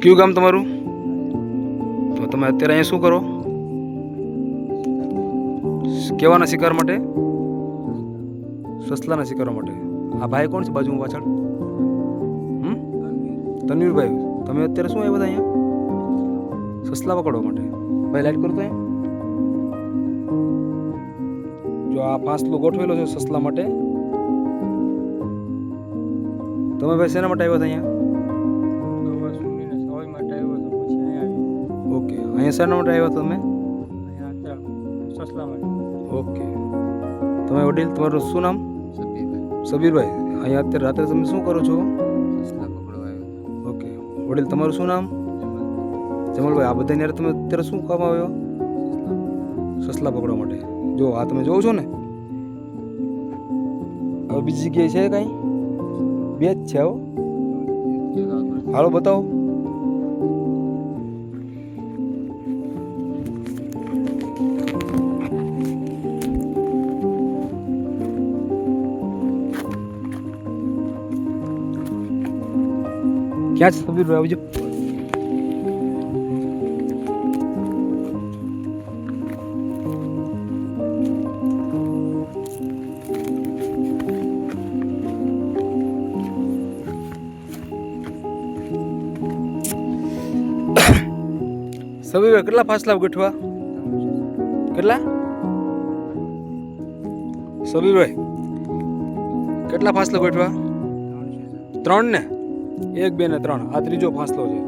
કયું ગામ તમારું? તો તમે અત્યારે અહીંયા શું કરો? કેવાના શિકાર માટે? સસલાના શિકારો માટે. આ ભાઈ કોણ છે બાજુમાં પાછળ? તનવીરભાઈ, તમે અત્યારે શું આવ્યા હતા અહીંયા? સસલા પકડવા માટે. ભાઈ લાઈટ કરો તો જો આ ફાંસલો ગોઠવેલો છે સસલા માટે. તમે ભાઈ શેના માટે આવ્યા હતા અહીંયા? ઓકે, અહીંયા શેના માટે આવ્યા તમે? ઓકે, તમે વડીલ, તમારું શું નામ? સબીરભાઈ, અહીંયા અત્યારે રાત્રે તમે શું કરો છો? ઓકે, વડીલ તમારું શું નામ? જમલભાઈ, આ બધાની યાર તમે અત્યારે શું કામ આવ્યો? સસલા પકડવા માટે. જો આ તમે જોવો છો ને, હવે બીજી જગ્યાએ છે કાંઈ? બે જ છે. આવો હાલો બતાવો. ક્યાં છે સબીરભાઈ? આવજો. સબીરભાઈ કેટલા ફાસલા ગોઠવા? કેટલા? સબીરભાઈ કેટલા ફાસલા ગોઠવા? 3 ને? 1, 2 ને 3. આ ત્રીજો ફાંસલો છે.